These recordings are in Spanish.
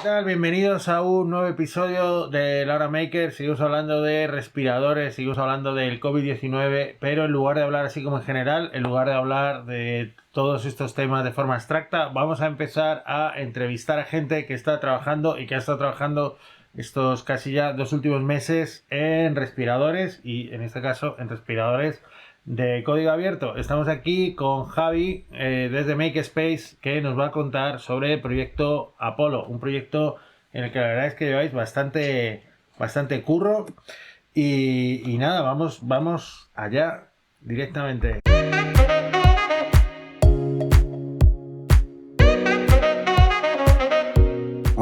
¿Qué tal? Bienvenidos a un nuevo episodio de La Hora Maker. Seguimos hablando de respiradores, seguimos hablando del COVID-19, pero en lugar de hablar así como en general, en lugar de hablar de todos estos temas de forma abstracta, vamos a empezar a entrevistar a gente que está trabajando y que ha estado trabajando estos casi ya 2 últimos meses en respiradores y en este caso en respiradores de código abierto. Estamos aquí con Javi desde Makespace, que nos va a contar sobre el proyecto Apolo, un proyecto en el que la verdad es que lleváis bastante curro y nada, vamos allá directamente.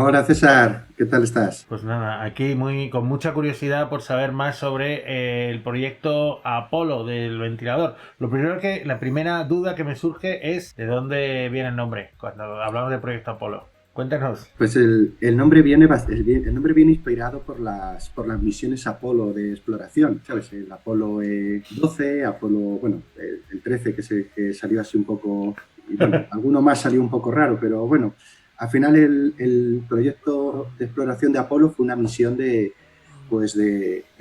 Hola César, ¿qué tal estás? Pues nada, aquí con mucha curiosidad por saber más sobre el proyecto Apolo del ventilador. La primera duda que me surge es ¿de dónde viene el nombre cuando hablamos del proyecto Apolo? Cuéntanos. Pues el nombre viene, el nombre viene inspirado por las misiones Apolo de exploración, ¿sabes? El Apolo 12, Apolo, bueno, el 13 que salió así un poco, y bueno, alguno más salió un poco raro, pero bueno, al final el proyecto de exploración de Apolo fue una misión de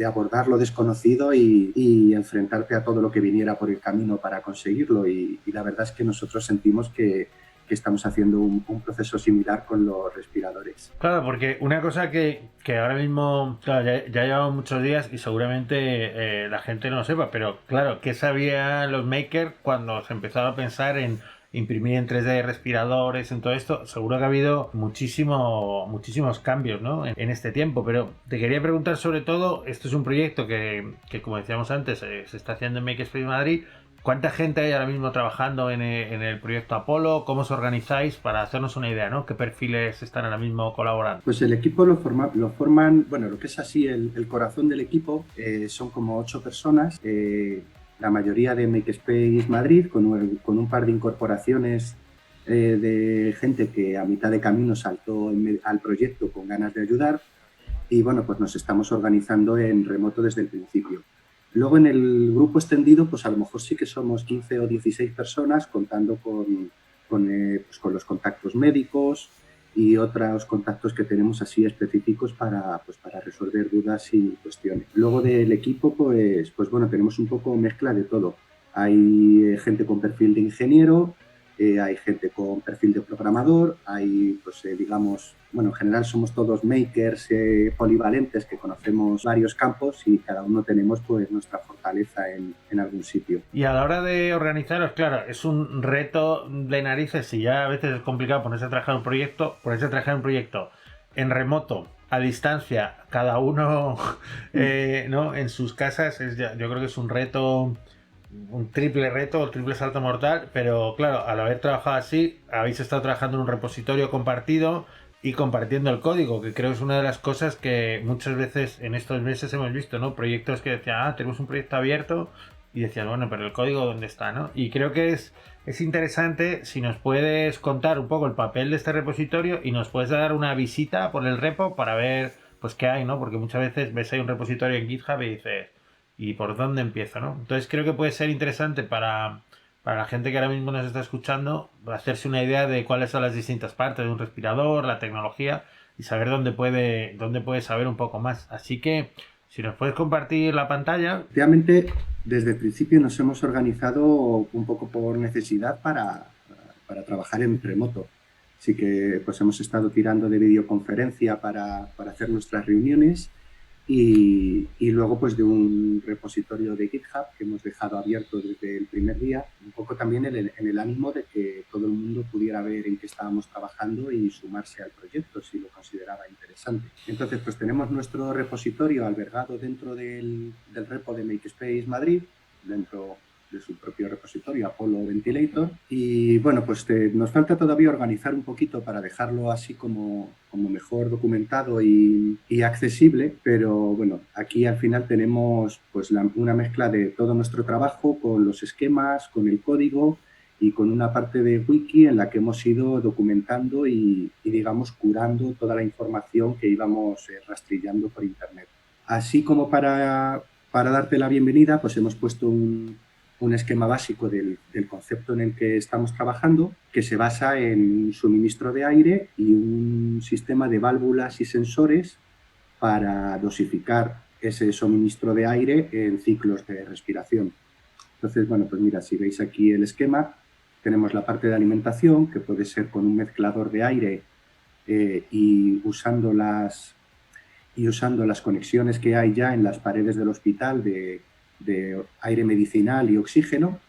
abordar lo desconocido y enfrentarte a todo lo que viniera por el camino para conseguirlo. Y la verdad es que nosotros sentimos que estamos haciendo un proceso similar con los respiradores. Claro, porque una cosa que ahora mismo, claro, ya llevamos muchos días y seguramente la gente no lo sepa, pero claro, ¿qué sabían los makers cuando se empezaba a pensar en imprimir en 3D respiradores, en todo esto? Seguro que ha habido muchísimos cambios, ¿no? En este tiempo, pero te quería preguntar sobre todo, esto es un proyecto que como decíamos antes, se está haciendo en Makerspace Madrid. ¿Cuánta gente hay ahora mismo trabajando en el proyecto Apolo? ¿Cómo os organizáis para hacernos una idea, ¿no? ¿Qué perfiles están ahora mismo colaborando? Pues el equipo lo forman, bueno, lo que es así el corazón del equipo son como 8 personas, la mayoría de Makespace Madrid, con un par de incorporaciones de gente que a mitad de camino saltó al proyecto con ganas de ayudar. Y bueno, pues nos estamos organizando en remoto desde el principio. Luego en el grupo extendido, pues a lo mejor sí que somos 15 o 16 personas contando con los contactos médicos y otros contactos que tenemos así específicos para resolver dudas y cuestiones. Luego del equipo, pues bueno, tenemos un poco mezcla de todo. Hay gente con perfil de ingeniero, hay gente con perfil de programador, hay, pues digamos, bueno, en general somos todos makers polivalentes que conocemos varios campos y cada uno tenemos pues nuestra fortaleza en algún sitio. Y a la hora de organizaros, claro, es un reto de narices y ya a veces es complicado ponerse a trabajar en un proyecto en remoto, a distancia, cada uno ¿no? en sus casas. Yo creo que es un reto, un triple reto, un triple salto mortal, pero claro, al haber trabajado así, habéis estado trabajando en un repositorio compartido y compartiendo el código, que creo es una de las cosas que muchas veces en estos meses hemos visto, ¿no? Proyectos que decían, tenemos un proyecto abierto y decían, bueno, pero el código ¿dónde está, no? Y creo que es interesante si nos puedes contar un poco el papel de este repositorio y nos puedes dar una visita por el repo para ver pues qué hay, ¿no? Porque muchas veces ves ahí un repositorio en GitHub y dices, ¿y por dónde empiezo, no? Entonces creo que puede ser interesante para la gente que ahora mismo nos está escuchando hacerse una idea de cuáles son las distintas partes de un respirador, la tecnología y saber dónde puede saber un poco más. Así que si nos puedes compartir la pantalla. Efectivamente, desde el principio nos hemos organizado un poco por necesidad para trabajar en remoto. Así que pues hemos estado tirando de videoconferencia para hacer nuestras reuniones y luego pues de un repositorio de GitHub que hemos dejado abierto desde el primer día, un poco también en el ánimo de que todo el mundo pudiera ver en qué estábamos trabajando y sumarse al proyecto si lo consideraba interesante. Entonces pues tenemos nuestro repositorio albergado dentro del repo de Makespace Madrid, dentro de su propio repositorio Apollo Ventilator y bueno pues nos falta todavía organizar un poquito para dejarlo así como mejor documentado y accesible, pero bueno, aquí al final tenemos pues una mezcla de todo nuestro trabajo con los esquemas, con el código y con una parte de wiki en la que hemos ido documentando y digamos curando toda la información que íbamos rastrillando por internet. Así como para darte la bienvenida, pues hemos puesto un esquema básico del concepto en el que estamos trabajando, que se basa en suministro de aire y un sistema de válvulas y sensores para dosificar ese suministro de aire en ciclos de respiración. Entonces, bueno, pues mira, si veis aquí el esquema, tenemos la parte de alimentación, que puede ser con un mezclador de aire y usando las conexiones que hay ya en las paredes del hospital de aire medicinal y oxígeno,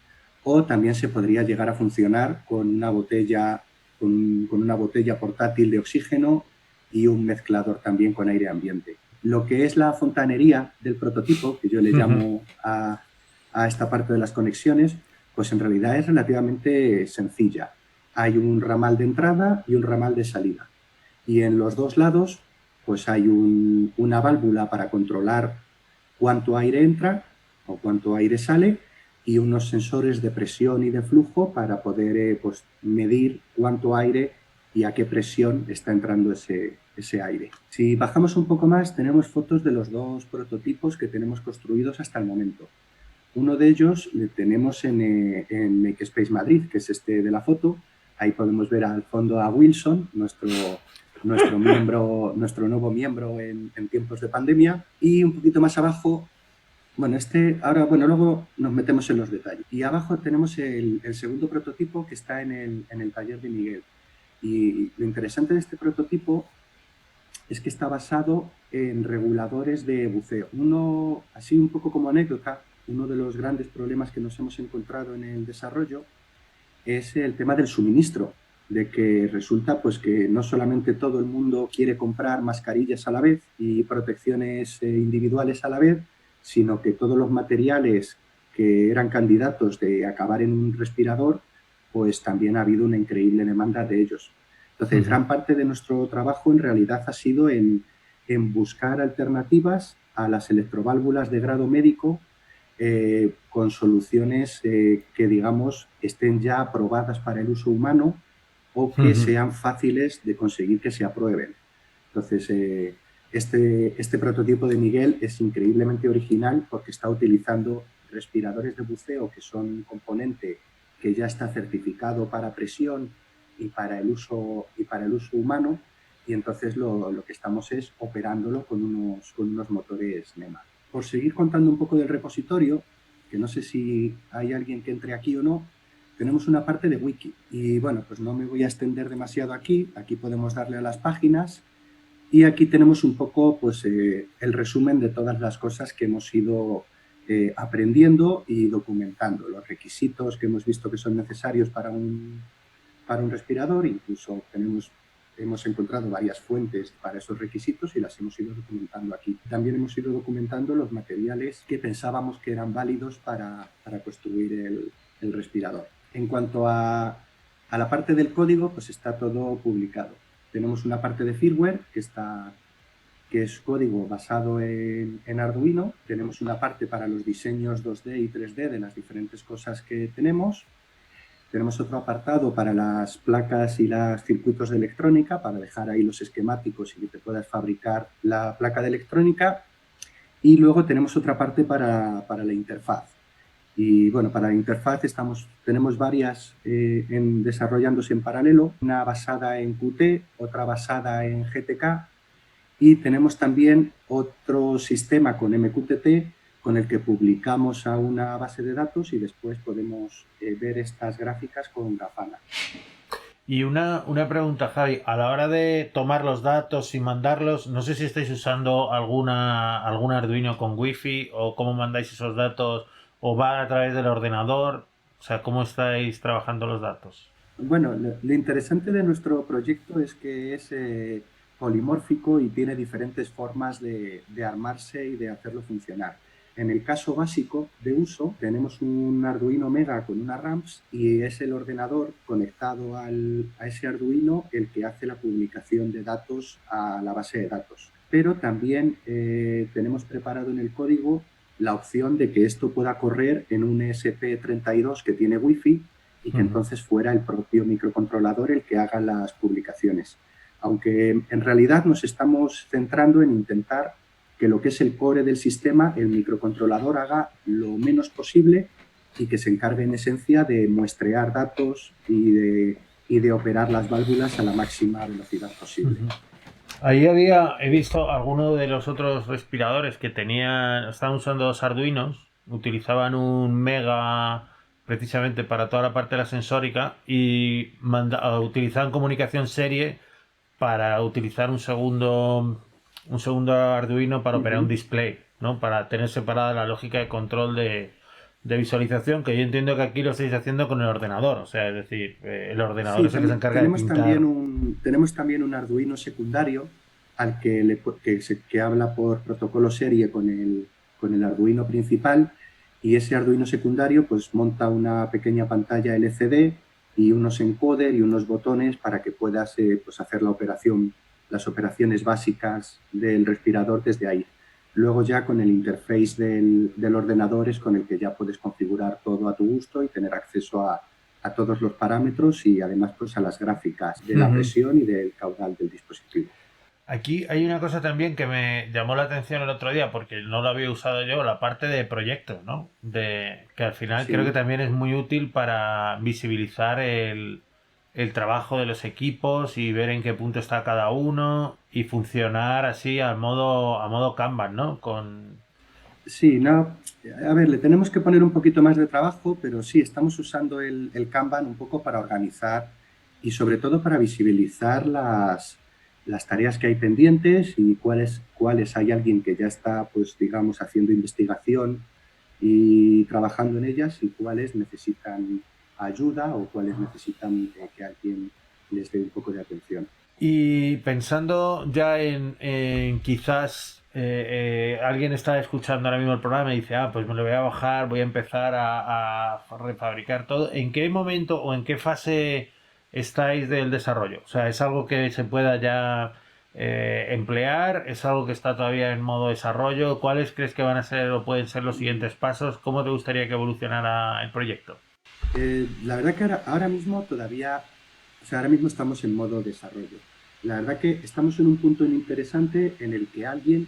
o también se podría llegar a funcionar con una botella portátil de oxígeno y un mezclador también con aire ambiente. Lo que es la fontanería del prototipo, que yo le llamo a esta parte de las conexiones, pues en realidad es relativamente sencilla. Hay un ramal de entrada y un ramal de salida. Y en los dos lados pues hay una válvula para controlar cuánto aire entra o cuánto aire sale y unos sensores de presión y de flujo para poder pues, medir cuánto aire y a qué presión está entrando ese aire. Si bajamos un poco más, tenemos fotos de los dos prototipos que tenemos construidos hasta el momento. Uno de ellos le tenemos en Makespace Madrid, que es este de la foto. Ahí podemos ver al fondo a Wilson, nuestro nuevo miembro en tiempos de pandemia. Y un poquito más abajo, luego nos metemos en los detalles. Y abajo tenemos el segundo prototipo que está en el taller de Miguel. Y lo interesante de este prototipo es que está basado en reguladores de buceo. Uno, así un poco como anécdota, uno de los grandes problemas que nos hemos encontrado en el desarrollo es el tema del suministro, de que resulta pues que no solamente todo el mundo quiere comprar mascarillas a la vez y protecciones individuales a la vez, sino que todos los materiales que eran candidatos de acabar en un respirador, pues también ha habido una increíble demanda de ellos. Entonces, gran parte de nuestro trabajo en realidad ha sido en buscar alternativas a las electroválvulas de grado médico con soluciones que, digamos, estén ya aprobadas para el uso humano o que sean fáciles de conseguir que se aprueben. Entonces, este prototipo de Miguel es increíblemente original porque está utilizando respiradores de buceo que son un componente que ya está certificado para presión y para el uso humano, y entonces lo que estamos es operándolo con unos motores NEMA. Por seguir contando un poco del repositorio, que no sé si hay alguien que entre aquí o no, tenemos una parte de wiki. Y bueno, pues no me voy a extender demasiado aquí. Aquí podemos darle a las páginas y aquí tenemos un poco pues, el resumen de todas las cosas que hemos ido aprendiendo y documentando. Los requisitos que hemos visto que son necesarios para un respirador, incluso hemos encontrado varias fuentes para esos requisitos y las hemos ido documentando aquí. También hemos ido documentando los materiales que pensábamos que eran válidos para construir el respirador. En cuanto a la parte del código, pues está todo publicado. Tenemos una parte de firmware que es código basado en Arduino. Tenemos una parte para los diseños 2D y 3D de las diferentes cosas que tenemos. Tenemos otro apartado para las placas y los circuitos de electrónica, para dejar ahí los esquemáticos y que te puedas fabricar la placa de electrónica. Y luego tenemos otra parte para la interfaz. Y bueno, para la interfaz tenemos varias desarrollándose en paralelo, una basada en Qt, otra basada en GTK, y tenemos también otro sistema con MQTT con el que publicamos a una base de datos y después podemos ver estas gráficas con Grafana. Y una pregunta, Javi, a la hora de tomar los datos y mandarlos, no sé si estáis usando algún Arduino con Wi-Fi o cómo mandáis esos datos, o va a través del ordenador, o sea, ¿cómo estáis trabajando los datos? Bueno, lo interesante de nuestro proyecto es que es polimórfico y tiene diferentes formas de armarse y de hacerlo funcionar. En el caso básico de uso, tenemos un Arduino Mega con una RAMPS y es el ordenador conectado a ese Arduino el que hace la publicación de datos a la base de datos. Pero también tenemos preparado en el código la opción de que esto pueda correr en un ESP32 que tiene Wi-Fi y que entonces fuera el propio microcontrolador el que haga las publicaciones. Aunque en realidad nos estamos centrando en intentar que lo que es el core del sistema, el microcontrolador haga lo menos posible y que se encargue en esencia de muestrear datos y de operar las válvulas a la máxima velocidad posible. Ahí he visto algunos de los otros respiradores que estaban usando dos Arduinos, utilizaban un Mega precisamente para toda la parte de la sensórica y utilizaban comunicación serie para utilizar un segundo Arduino para operar un display, ¿no? Para tener separada la lógica de control de visualización, que yo entiendo que aquí lo estáis haciendo con el ordenador, o sea, es decir, el ordenador Sí, es el que se encarga de pintar. Tenemos también un Arduino secundario al que habla por protocolo serie con el Arduino principal, y ese Arduino secundario pues monta una pequeña pantalla LCD y unos encoder y unos botones para que puedas pues hacer las operaciones básicas del respirador desde ahí. Luego ya con el interface del ordenador es con el que ya puedes configurar todo a tu gusto y tener acceso a todos los parámetros y además pues a las gráficas de la presión y del caudal del dispositivo. Aquí hay una cosa también que me llamó la atención el otro día porque no lo había usado yo, la parte de proyectos, ¿no? Que al final Sí. creo que también es muy útil para visibilizar el trabajo de los equipos y ver en qué punto está cada uno y funcionar así a modo Kanban, ¿no? Sí, no, a ver, le tenemos que poner un poquito más de trabajo, pero sí, estamos usando el Kanban un poco para organizar y sobre todo para visibilizar las tareas que hay pendientes y cuáles hay alguien que ya está, pues digamos, haciendo investigación y trabajando en ellas y cuáles necesitan ayuda o cuáles necesitan que alguien les dé un poco de atención. Y pensando ya en quizás alguien está escuchando ahora mismo el programa y dice, pues me lo voy a bajar, voy a empezar a refabricar todo. ¿En qué momento o en qué fase estáis del desarrollo? O sea, ¿es algo que se pueda ya emplear? ¿Es algo que está todavía en modo desarrollo? ¿Cuáles crees que van a ser o pueden ser los siguientes pasos? ¿Cómo te gustaría que evolucionara el proyecto? La verdad que ahora mismo todavía, o sea, ahora mismo estamos en modo desarrollo. La verdad que estamos en un punto interesante en el que alguien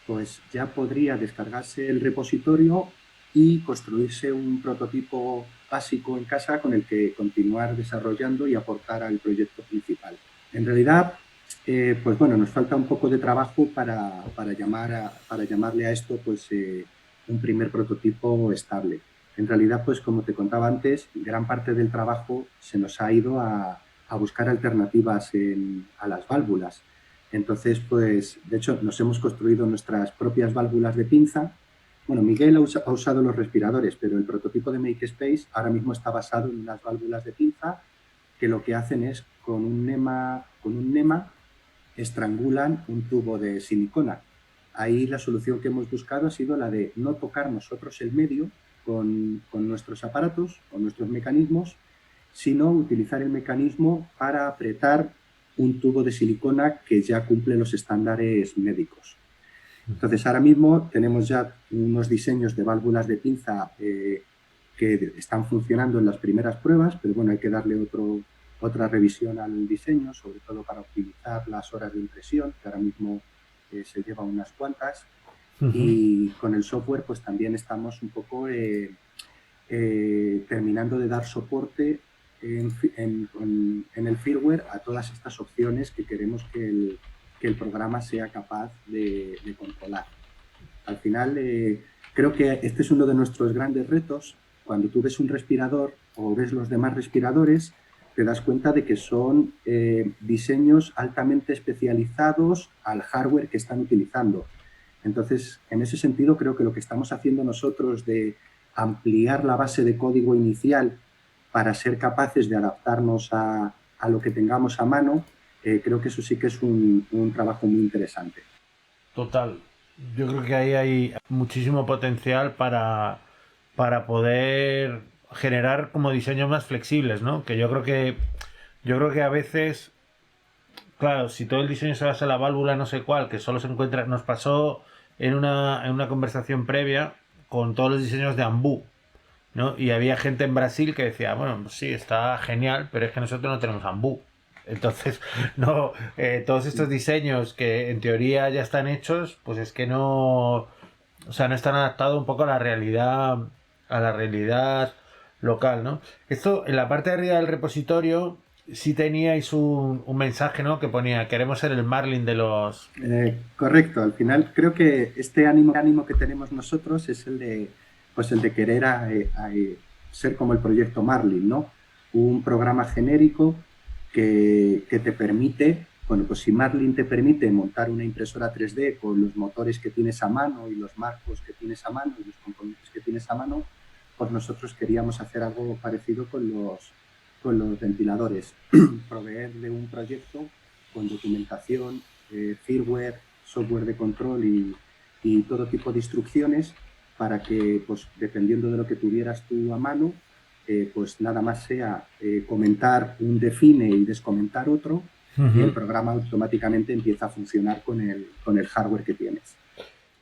pues ya podría descargarse el repositorio y construirse un prototipo básico en casa con el que continuar desarrollando y aportar al proyecto principal. En realidad, pues bueno, nos falta un poco de trabajo para llamarle a esto pues un primer prototipo estable. En realidad, pues como te contaba antes, gran parte del trabajo se nos ha ido a buscar alternativas a las válvulas. Entonces, pues, de hecho, nos hemos construido nuestras propias válvulas de pinza. Bueno, Miguel ha usado los respiradores, pero el prototipo de MakeSpace ahora mismo está basado en unas válvulas de pinza que lo que hacen es, con un NEMA, estrangulan un tubo de silicona. Ahí la solución que hemos buscado ha sido la de no tocar nosotros el medio con nuestros aparatos, con nuestros mecanismos, sino utilizar el mecanismo para apretar un tubo de silicona que ya cumple los estándares médicos. Entonces, ahora mismo tenemos ya unos diseños de válvulas de pinza que están funcionando en las primeras pruebas, pero bueno, hay que darle otra revisión al diseño, sobre todo para optimizar las horas de impresión, que ahora mismo se lleva unas cuantas. Y con el software, pues también estamos un poco terminando de dar soporte en el firmware a todas estas opciones que queremos que el programa sea capaz de controlar. Al final, creo que este es uno de nuestros grandes retos. Cuando tú ves un respirador o ves los demás respiradores, te das cuenta de que son diseños altamente especializados al hardware que están utilizando. Entonces, en ese sentido, creo que lo que estamos haciendo nosotros de ampliar la base de código inicial para ser capaces de adaptarnos a lo que tengamos a mano, creo que eso sí que es un trabajo muy interesante. Total. Yo creo que ahí hay muchísimo potencial para poder generar como diseños más flexibles, ¿no? Que yo creo que a veces, claro, si todo el diseño se basa en la válvula no sé cuál, que solo se encuentra, nos pasó en una conversación previa con todos los diseños de Ambu, ¿no? Y había gente en Brasil que decía, bueno, pues sí, está genial, pero es que nosotros no tenemos Ambu. Entonces, no, todos estos diseños que en teoría ya están hechos, pues es que no, o sea, no están adaptados un poco a la realidad a la realidad local, ¿no? Esto, en la parte de arriba del repositorio, sí teníais un mensaje, ¿no? Que ponía, queremos ser el Marlin de los... Correcto, al final creo que este ánimo que tenemos nosotros es pues el de querer ser como el proyecto Marlin, ¿no? Un programa genérico que te permite, bueno, pues si Marlin te permite montar una impresora 3D con los motores que tienes a mano y los marcos que tienes a mano y los componentes que tienes a mano, pues nosotros queríamos hacer algo parecido con los ventiladores, proveerle un proyecto con documentación, firmware, software de control y todo tipo de instrucciones para que, pues, dependiendo de lo que tuvieras tú a mano, pues nada más sea comentar un define y descomentar otro, y el programa automáticamente empieza a funcionar con el hardware que tienes.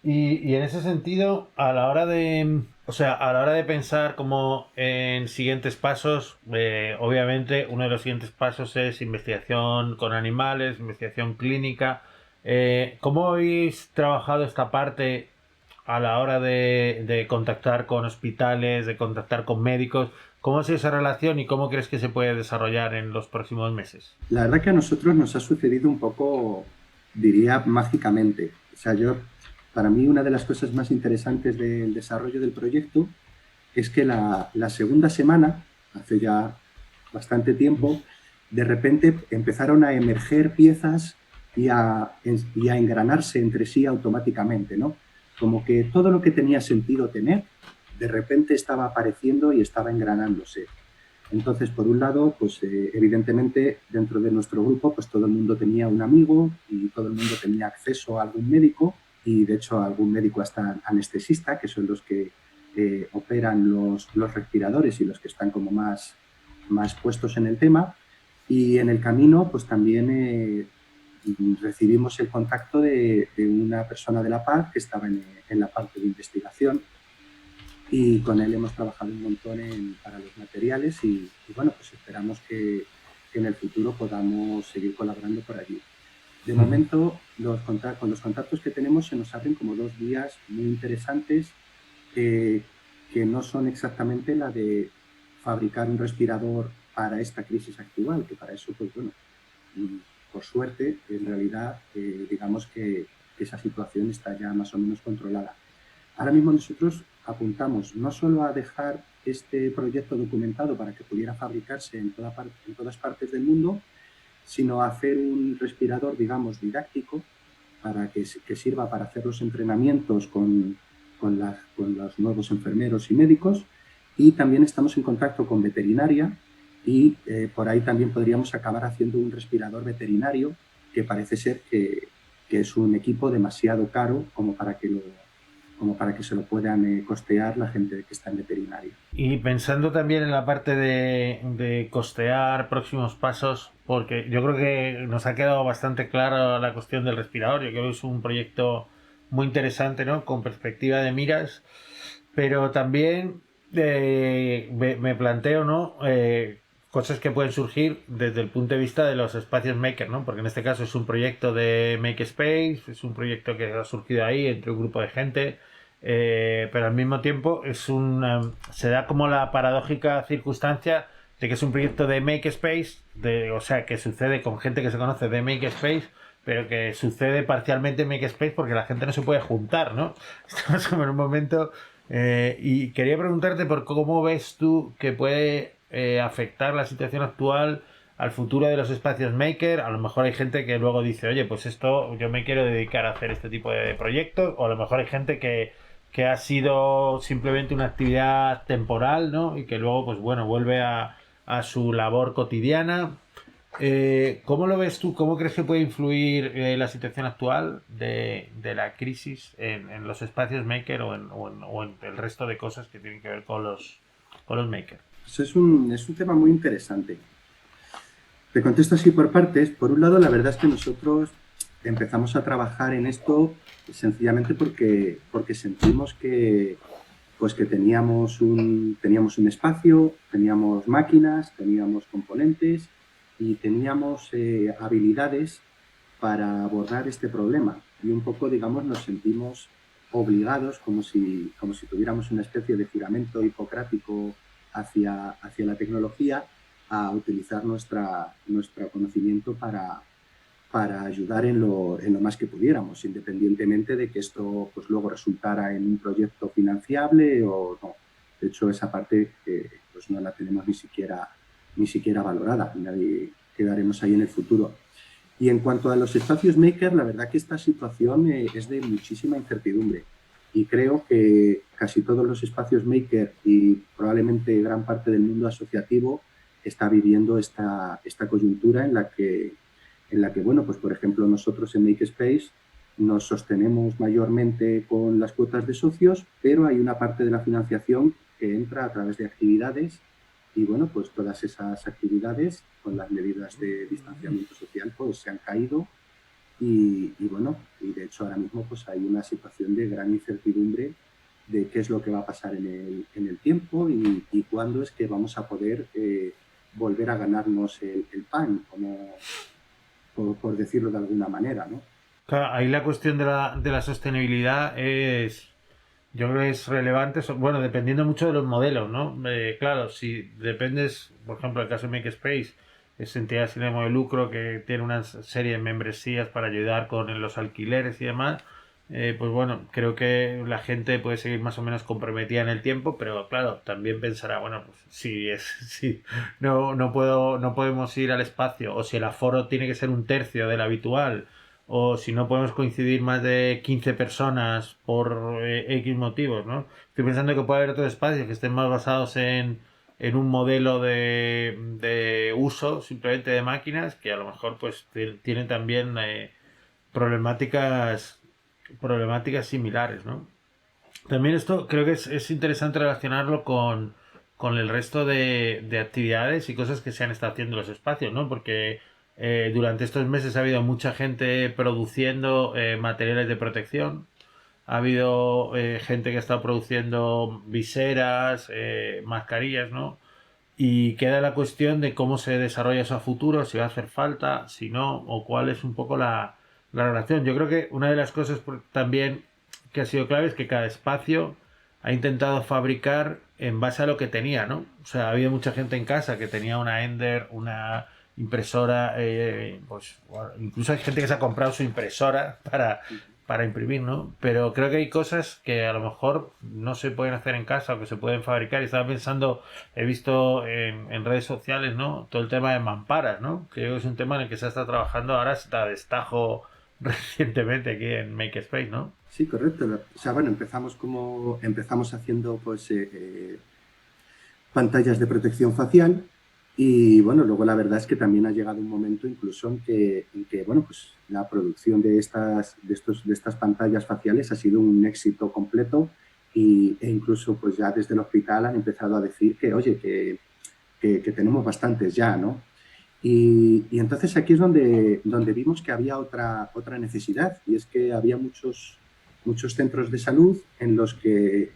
Y en ese sentido, a la hora de, o sea, a la hora de pensar como en siguientes pasos, obviamente uno de los siguientes pasos es investigación con animales, investigación clínica. ¿Cómo habéis trabajado esta parte a la hora de contactar con hospitales, de contactar con médicos? ¿Cómo es esa relación y cómo crees que se puede desarrollar en los próximos meses? La verdad que a nosotros nos ha sucedido un poco, diría, mágicamente. O sea, para mí una de las cosas más interesantes del desarrollo del proyecto es que la segunda semana, hace ya bastante tiempo, de repente empezaron a emerger piezas y a engranarse entre sí automáticamente, ¿no? Como que todo lo que tenía sentido tener, de repente estaba apareciendo y estaba engranándose. Entonces, por un lado, pues evidentemente dentro de nuestro grupo, pues todo el mundo tenía un amigo y todo el mundo tenía acceso a algún médico y de hecho a algún médico hasta anestesista, que son los que operan los respiradores y los que están como más puestos en el tema. Y en el camino, pues también recibimos el contacto de una persona de la paz que estaba en la parte de investigación y con él hemos trabajado un montón para los materiales y bueno, pues esperamos que en el futuro podamos seguir colaborando por allí. De momento, con los contactos que tenemos se nos abren como dos vías muy interesantes que no son exactamente la de fabricar un respirador para esta crisis actual, que para eso, pues bueno, por suerte, en realidad, digamos que esa situación está ya más o menos controlada. Ahora mismo nosotros apuntamos no solo a dejar este proyecto documentado para que pudiera fabricarse en todas partes del mundo, sino a hacer un respirador, digamos, didáctico para que sirva para hacer los entrenamientos con los nuevos enfermeros y médicos. Y también estamos en contacto con veterinaria y por ahí también podríamos acabar haciendo un respirador veterinario que parece ser que es un equipo demasiado caro como para que se lo puedan costear la gente que está en veterinaria. Y pensando también en la parte de costear próximos pasos, porque yo creo que nos ha quedado bastante clara la cuestión del respirador. Yo creo que es un proyecto muy interesante, ¿no? Con perspectiva de miras, pero también me planteo, ¿no? Cosas que pueden surgir desde el punto de vista de los espacios maker, ¿no? Porque en este caso es un proyecto de Makerspace, es un proyecto que ha surgido ahí entre un grupo de gente, pero al mismo tiempo se da como la paradójica circunstancia de que es un proyecto de Makerspace, o sea, que sucede con gente que se conoce de Makerspace, pero que sucede parcialmente en Makerspace porque la gente no se puede juntar, ¿no? Estamos como en un momento... y quería preguntarte por cómo ves tú que puede afectar la situación actual al futuro de los espacios maker. A lo mejor hay gente que luego dice, oye, pues esto yo me quiero dedicar a hacer este tipo de proyectos, o a lo mejor hay gente que ha sido simplemente una actividad temporal, ¿no? Y que luego, pues bueno, vuelve a su labor cotidiana. ¿Cómo lo ves tú? ¿Cómo crees que puede influir la situación actual de la crisis en los espacios maker o en el resto de cosas que tienen que ver con los makers? Pues es un tema muy interesante. Te contesto así por partes. Por un lado, la verdad es que nosotros empezamos a trabajar en esto sencillamente porque sentimos pues que teníamos un espacio, teníamos máquinas, teníamos componentes y teníamos habilidades para abordar este problema. Y un poco, digamos, nos sentimos obligados, como si tuviéramos una especie de juramento hipocrático hacia la tecnología, a utilizar nuestro conocimiento para ayudar en lo más que pudiéramos, independientemente de que esto pues luego resultara en un proyecto financiable o no. De hecho, esa parte pues no la tenemos ni siquiera valorada, nadie quedaremos ahí en el futuro. Y en cuanto a los espacios maker, la verdad que esta situación es de muchísima incertidumbre. Y creo que casi todos los espacios maker y probablemente gran parte del mundo asociativo está viviendo esta coyuntura en la que, bueno, pues por ejemplo nosotros en Makespace nos sostenemos mayormente con las cuotas de socios, pero hay una parte de la financiación que entra a través de actividades y bueno, pues todas esas actividades con las medidas de distanciamiento social pues se han caído y bueno, y de hecho ahora mismo pues hay una situación de gran incertidumbre de qué es lo que va a pasar en el tiempo y cuándo es que vamos a poder volver a ganarnos el pan, como, por decirlo de alguna manera, ¿no? Claro, ahí la cuestión de la sostenibilidad es, yo creo que es relevante, bueno, dependiendo mucho de los modelos, ¿no? Claro, si dependes, por ejemplo, el caso de Makespace, es entidad sin ánimo de lucro que tiene una serie de membresías para ayudar con los alquileres y demás, pues bueno, creo que la gente puede seguir más o menos comprometida en el tiempo, pero claro, también pensará, bueno, pues si no podemos ir al espacio, o si el aforo tiene que ser un tercio del habitual, o si no podemos coincidir más de 15 personas por X motivos, ¿no? Estoy pensando que puede haber otros espacios que estén más basados en un modelo de uso simplemente de máquinas que a lo mejor pues tienen también problemáticas similares, ¿no? También esto creo que es interesante relacionarlo con el resto de actividades y cosas que se han estado haciendo en los espacios, ¿no? Porque durante estos meses ha habido mucha gente produciendo materiales de protección, ha habido gente que ha estado produciendo viseras, mascarillas, ¿no? Y queda la cuestión de cómo se desarrolla eso a futuro, si va a hacer falta, si no, o cuál es un poco la relación. Yo creo que una de las cosas también que ha sido clave es que cada espacio ha intentado fabricar en base a lo que tenía, ¿no? O sea, ha habido mucha gente en casa que tenía una Ender, una impresora, pues bueno, incluso hay gente que se ha comprado su impresora para imprimir, ¿no? Pero creo que hay cosas que a lo mejor no se pueden hacer en casa o que se pueden fabricar. Y estaba pensando, he visto en redes sociales, ¿no? Todo el tema de mamparas, ¿no? Creo que es un tema en el que se está trabajando ahora hasta destajo recientemente aquí en Makespace, ¿no? Sí, correcto. O sea, bueno, empezamos haciendo pues pantallas de protección facial y bueno, luego la verdad es que también ha llegado un momento incluso en que bueno, pues la producción de estas pantallas faciales ha sido un éxito completo e incluso pues ya desde el hospital han empezado a decir que oye, que tenemos bastantes ya, ¿no? Y entonces aquí es donde vimos que había otra necesidad y es que había muchos centros de salud en los que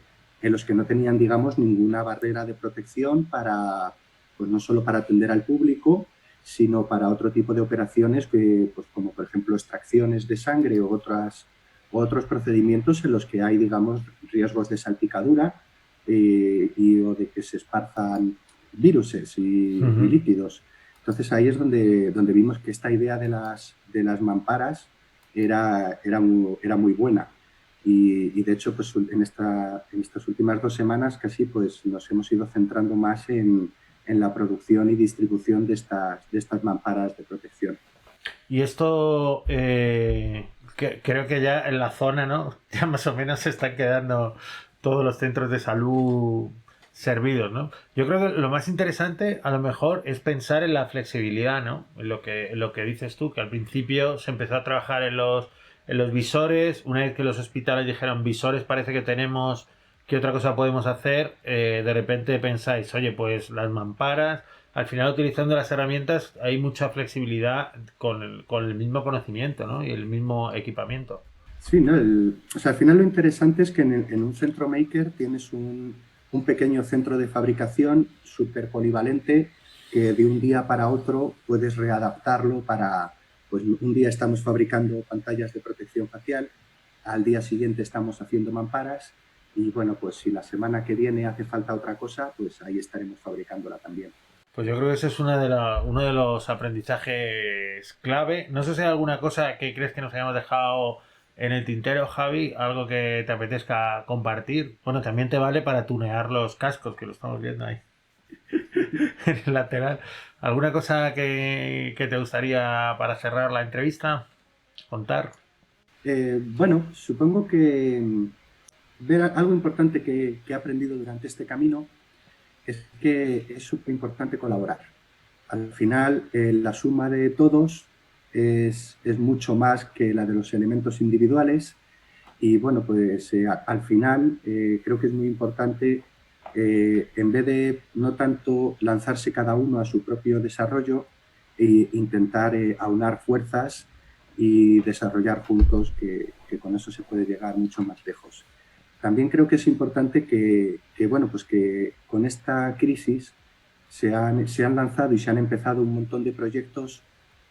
no tenían, digamos, ninguna barrera de protección para, pues no solo para atender al público, sino para otro tipo de operaciones que, pues como por ejemplo extracciones de sangre o otros procedimientos en los que hay, digamos, riesgos de salpicadura o de que se esparzan viruses y líquidos. Entonces ahí es donde vimos que esta idea de las mamparas era muy buena. Y de hecho, pues en estas últimas 2 semanas casi pues nos hemos ido centrando más en la producción y distribución de estas mamparas de protección. Y esto creo que ya en la zona, ¿no? Ya más o menos se están quedando todos los centros de salud servidos, ¿no? Yo creo que lo más interesante a lo mejor es pensar en la flexibilidad, ¿no? En lo que dices tú, que al principio se empezó a trabajar en los visores, una vez que los hospitales dijeron visores parece que tenemos, ¿qué otra cosa podemos hacer? De repente pensáis, oye, pues las mamparas, al final utilizando las herramientas hay mucha flexibilidad con el mismo conocimiento, ¿no? Y el mismo equipamiento. Sí, ¿no? O sea, al final lo interesante es que en un centro maker tienes un pequeño centro de fabricación súper polivalente que de un día para otro puedes readaptarlo para, pues un día estamos fabricando pantallas de protección facial, al día siguiente estamos haciendo mamparas y bueno, pues si la semana que viene hace falta otra cosa, pues ahí estaremos fabricándola también. Pues yo creo que ese es uno de los aprendizajes clave. No sé si hay alguna cosa que crees que nos hayamos dejado en el tintero, Javi, algo que te apetezca compartir. Bueno, también te vale para tunear los cascos, que lo estamos viendo ahí en el lateral. ¿Alguna cosa que te gustaría para cerrar la entrevista contar? Bueno, supongo que ver algo importante que he aprendido durante este camino es que es súper importante colaborar. Al final, la suma de todos es mucho más que la de los elementos individuales y bueno, pues al final creo que es muy importante, en vez de no tanto lanzarse cada uno a su propio desarrollo, e intentar aunar fuerzas y desarrollar juntos, que con eso se puede llegar mucho más lejos. También creo que es importante bueno, pues que con esta crisis se han lanzado y se han empezado un montón de proyectos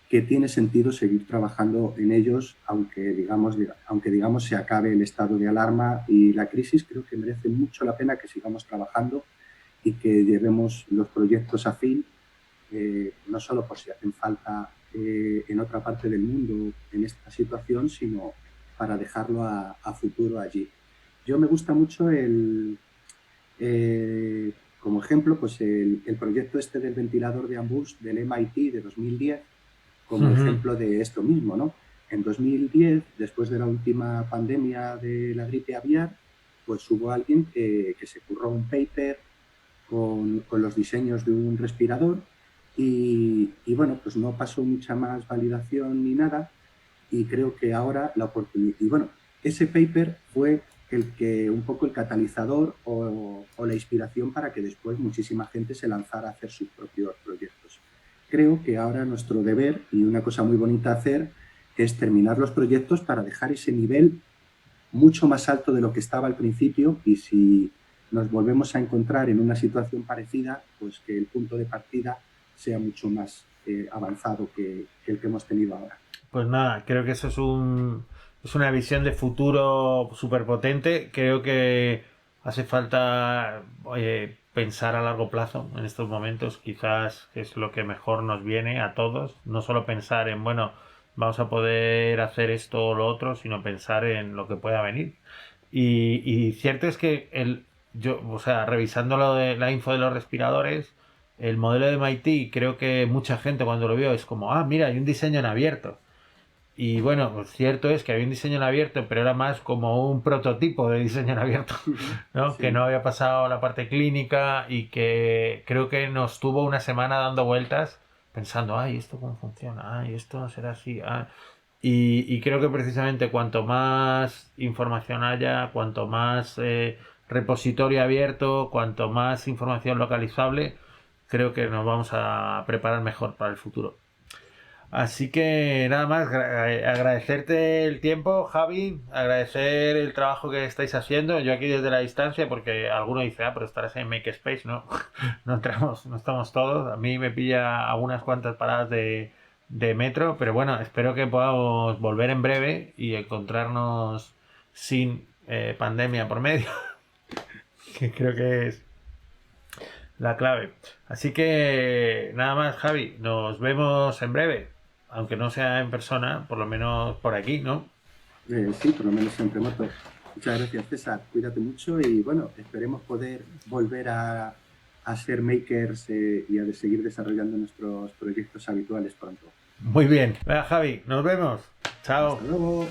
que tiene sentido seguir trabajando en ellos, aunque digamos se acabe el estado de alarma y la crisis. Creo que merece mucho la pena que sigamos trabajando y que llevemos los proyectos a fin, no solo por si hacen falta en otra parte del mundo en esta situación, sino para dejarlo a futuro allí. Yo me gusta mucho como ejemplo, pues el proyecto este del ventilador de Ambus del MIT de 2010, como ejemplo de esto mismo, ¿no? En 2010, después de la última pandemia de la gripe aviar, pues hubo alguien que se curró un paper con los diseños de un respirador y bueno, pues no pasó mucha más validación ni nada y creo que ahora la oportunidad... Y bueno, ese paper fue un poco el catalizador o la inspiración para que después muchísima gente se lanzara a hacer sus propios proyectos. Creo que ahora nuestro deber, y una cosa muy bonita hacer, es terminar los proyectos para dejar ese nivel mucho más alto de lo que estaba al principio y si nos volvemos a encontrar en una situación parecida, pues que el punto de partida sea mucho más avanzado que el que hemos tenido ahora. Pues nada, creo que eso es una visión de futuro súper potente. Creo que hace falta pensar a largo plazo en estos momentos. Quizás es lo que mejor nos viene a todos. No solo pensar en, bueno, vamos a poder hacer esto o lo otro, sino pensar en lo que pueda venir. Y cierto es que o sea, revisando lo de la info de los respiradores, el modelo de MIT, creo que mucha gente cuando lo vio es como, ah, mira, hay un diseño en abierto. Y bueno, pues cierto es que había un diseño en abierto, pero era más como un prototipo de diseño en abierto, ¿no? Sí. Que no había pasado la parte clínica y que creo que nos tuvo una semana dando vueltas pensando, ay, ¿esto cómo funciona? Ay, esto no será así. Ah. Y creo que precisamente cuanto más información haya, cuanto más repositorio abierto, cuanto más información localizable, creo que nos vamos a preparar mejor para el futuro. Así que nada más, agradecerte el tiempo, Javi, agradecer el trabajo que estáis haciendo. Yo aquí desde la distancia, porque alguno dice, ah, pero estarás en Makerspace, ¿no? No estamos todos. A mí me pilla algunas cuantas paradas de metro, pero bueno, espero que podamos volver en breve y encontrarnos sin pandemia por medio, que creo que es la clave. Así que nada más, Javi, nos vemos en breve. Aunque no sea en persona, por lo menos por aquí, ¿no? Sí, por lo menos en remoto. Muchas gracias, César. Cuídate mucho y bueno, esperemos poder volver a ser makers y a seguir desarrollando nuestros proyectos habituales pronto. Muy bien. Venga, Javi, nos vemos. Chao. Hasta luego.